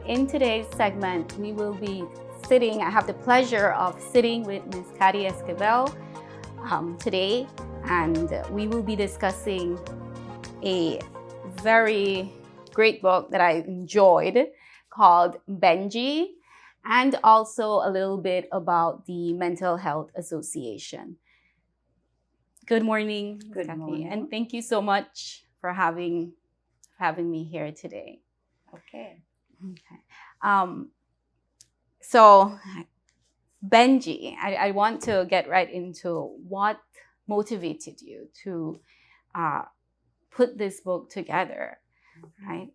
in today's segment, we will be I have the pleasure of sitting with Ms. Kathy Esquivel today, and we will be discussing a very great book that I enjoyed called Benjy, and also a little bit about the Mental Health Association. Good morning, Good Kathy, morning. and thank you so much for having me here today. Okay. So Benjy, I want to get right into what motivated you to put this book together, right?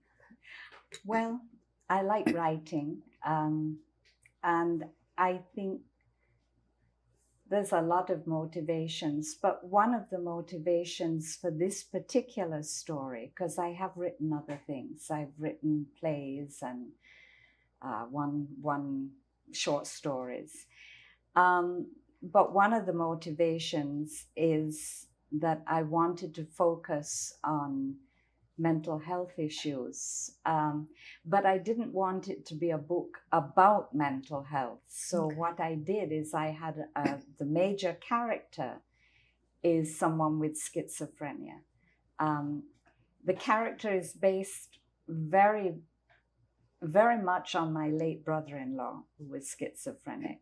Well, I like writing, and I think there's a lot of motivations, but one of the motivations for this particular story, because I have written other things, I've written plays and one short stories, but one of the motivations is that I wanted to focus on mental health issues, but I didn't want it to be a book about mental health. So what I did is I had the major character is someone with schizophrenia. The character is based very much on my late brother-in-law, who was schizophrenic.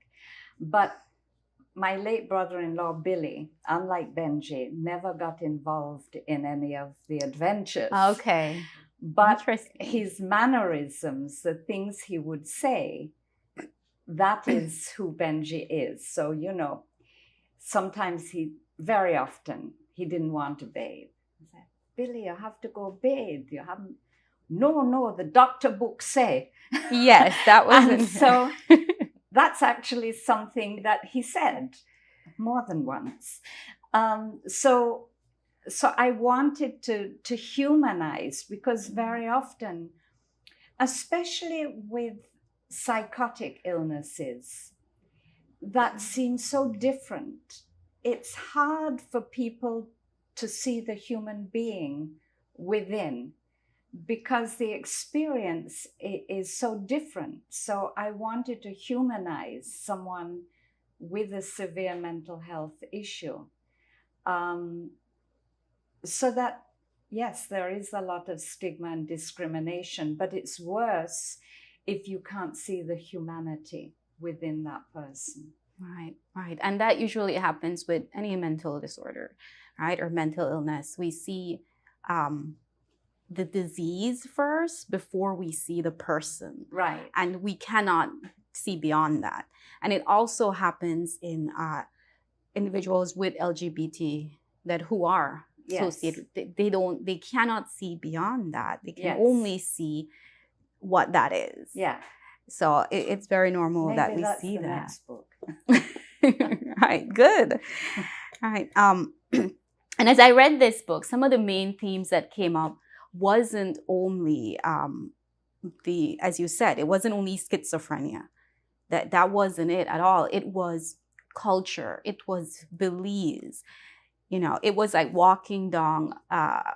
But my late brother-in-law, Billy, unlike Benjy, never got involved in any of the adventures. Okay. But his mannerisms, the things he would say, that is who Benjy is. So, sometimes very often, he didn't want to bathe. He said, Billy, you have to go bathe. You haven't. No, the doctor books say. Yes, that was. And so that's actually something that he said more than once. So I wanted to humanize, because very often, especially with psychotic illnesses, that seem so different. It's hard for people to see the human being within, because the experience is so different. So I wanted to humanize someone with a severe mental health issue. So that, yes, there is a lot of stigma and discrimination, but it's worse if you can't see the humanity within that person. Right. And that usually happens with any mental disorder, right? Or mental illness. We see the disease first before we see the person. Right. And we cannot see beyond that. And it also happens in individuals with LGBT who are associated. They cannot see beyond that. They can only see what that is. Yeah. So it's very normal. Maybe that we that's see the that. next book. Right, good. All right. And as I read this book, some of the main themes that came up wasn't only as you said, it wasn't only schizophrenia. That wasn't it at all. It was culture. It was Belize. It was like walking down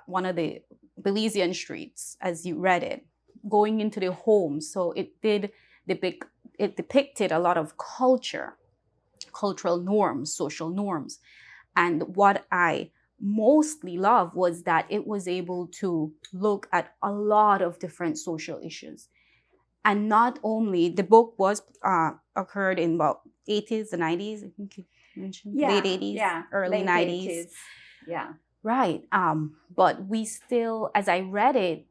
one of the Belizean streets as you read it, going into the homes. So it depicted a lot of cultural norms, social norms. And what I mostly love was that it was able to look at a lot of different social issues. And not only, the book was occurred in about 80s and 90s, I think you mentioned. Late 80s, early 90s. Yeah. Right. But we still, as I read it,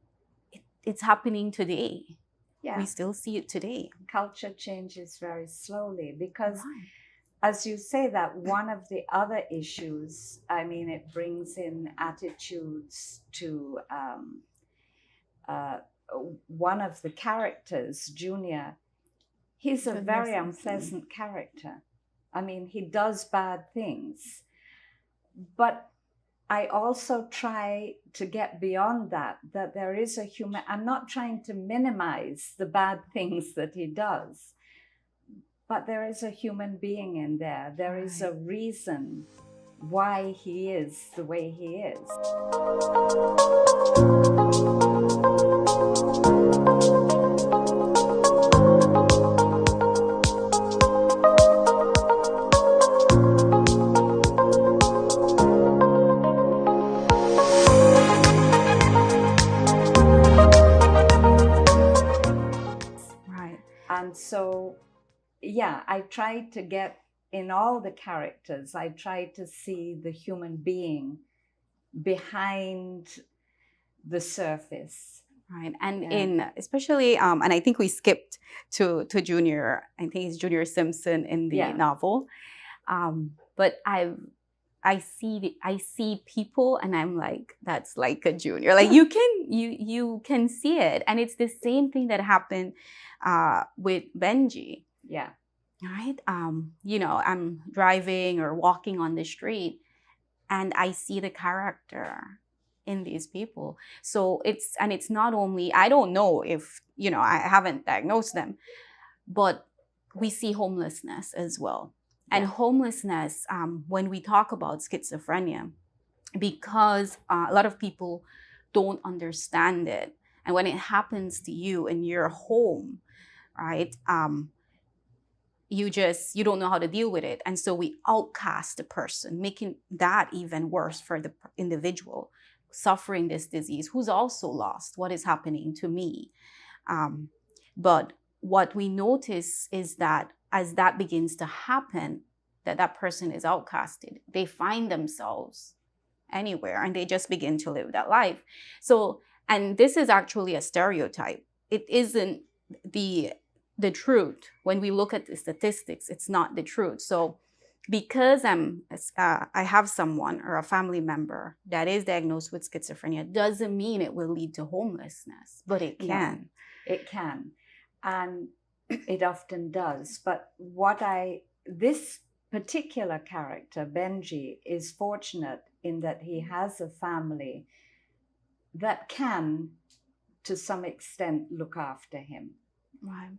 it's happening today. Yeah. We still see it today. Culture changes very slowly because as you say that, one of the other issues, it brings in attitudes to one of the characters, Junior. He's a very unpleasant character. He does bad things. But I also try to get beyond that there is a human. I'm not trying to minimize the bad things that he does. But there is a human being in there. There is a reason why he is the way he is. So, yeah, I tried to get in all the characters, I tried to see the human being behind the surface. Right. And Yeah. in especially and I think we skipped to Junior. I think it's Junior Simpson in the Yeah. novel. But I see people and I'm like, that's like a Junior. Like you can see it. And it's the same thing that happened with Benjy. Yeah. Right. I'm driving or walking on the street and I see the character in these people. So it's not only, I don't know if, I haven't diagnosed them, but we see homelessness as well. And Yeah. homelessness, when we talk about schizophrenia, because a lot of people don't understand it. And when it happens to you in your home, right? You don't know how to deal with it, and so we outcast the person, making that even worse for the individual suffering this disease who's also lost what is happening to me. But what we notice is that as that begins to happen, that person is outcasted, they find themselves anywhere and they just begin to live that life. So, and this is actually a stereotype. It isn't the truth. When we look at the statistics, it's not the truth. So because I have someone or a family member that is diagnosed with schizophrenia doesn't mean it will lead to homelessness, but it can. No, it can. And it often does. But this particular character, Benjy, is fortunate in that he has a family that can, to some extent, look after him. Right.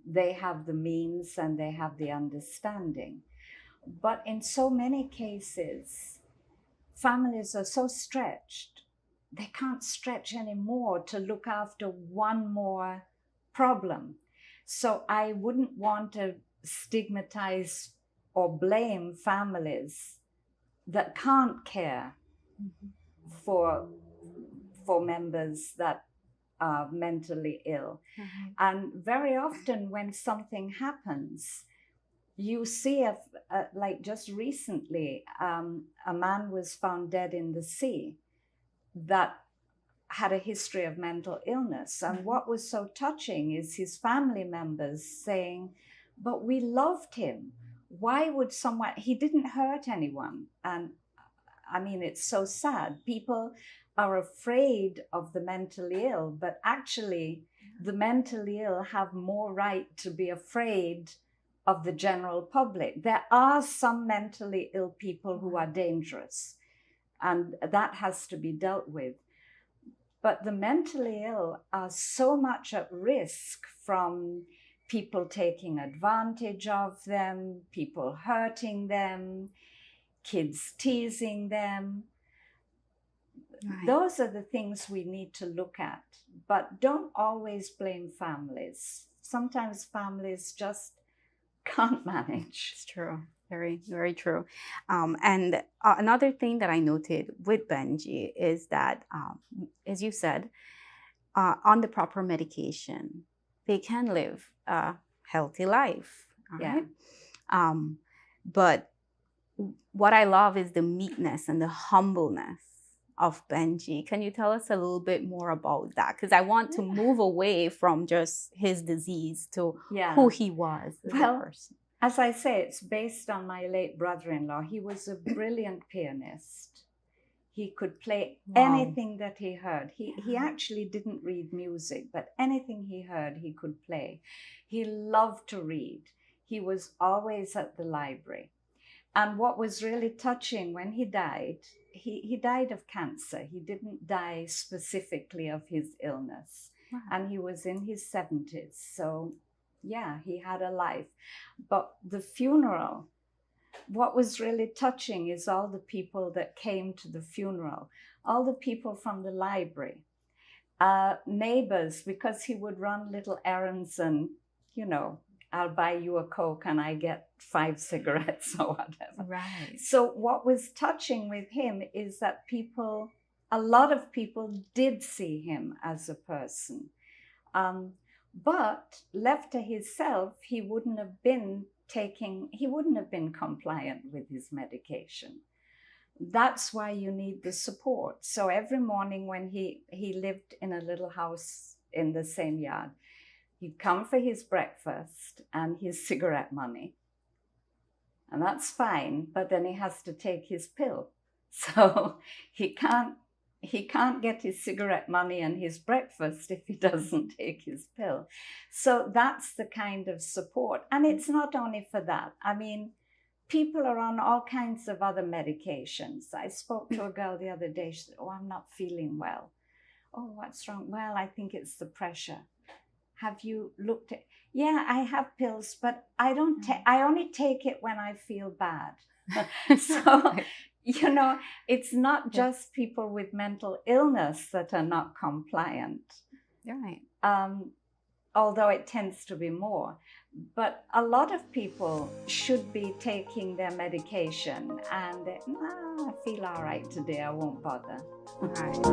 They have the means and they have the understanding. But in so many cases, families are so stretched, they can't stretch anymore to look after one more problem. So I wouldn't want to stigmatize or blame families that can't care for members that are mentally ill. Mm-hmm. And very often when something happens, you see, like just recently, a man was found dead in the sea that had a history of mental illness. And what was so touching is his family members saying, but we loved him. Why would someone, he didn't hurt anyone. And I mean, it's so sad. People are afraid of the mentally ill, but actually the mentally ill have more right to be afraid of the general public. There are some mentally ill people who are dangerous, and that has to be dealt with. But the mentally ill are so much at risk from people taking advantage of them, people hurting them, kids teasing them. Right. Those are the things we need to look at. But don't always blame families. Sometimes families just can't manage. It's true. Very, very true. And another thing that I noted with Benjy is that, as you said, on the proper medication, they can live a healthy life. Yeah. Right? But what I love is the meekness and the humbleness of Benjy. Can you tell us a little bit more about that? Because I want to move away from just his disease to who he was as a person. As I say, it's based on my late brother-in-law. He was a brilliant pianist. He could play anything that he heard. He actually didn't read music, but anything he heard, he could play. He loved to read. He was always at the library. And what was really touching when he died, he died of cancer. He didn't die specifically of his illness. Wow. And he was in his 70s. So yeah, he had a life. But the funeral, what was really touching is all the people that came to the funeral, all the people from the library, neighbors, because he would run little errands and, I'll buy you a Coke and I get 5 cigarettes or whatever. Right. So what was touching with him is that a lot of people did see him as a person. But left to himself, he wouldn't have been compliant with his medication. That's why you need the support. So every morning when he lived in a little house in the same yard, he'd come for his breakfast and his cigarette money. And that's fine, but then he has to take his pill. So he can't get his cigarette money and his breakfast if he doesn't take his pill. So that's the kind of support. And it's not only for that. I mean, people are on all kinds of other medications. I spoke to a girl the other day. She said, "Oh, I'm not feeling well." "Oh, what's wrong?" "Well, I think it's the pressure." "Have you looked at?" "Yeah, I have pills, but I only take it when I feel bad." So, it's not just people with mental illness that are not compliant. Right. Although it tends to be more. But a lot of people should be taking their medication and I feel all right today, I won't bother. Right.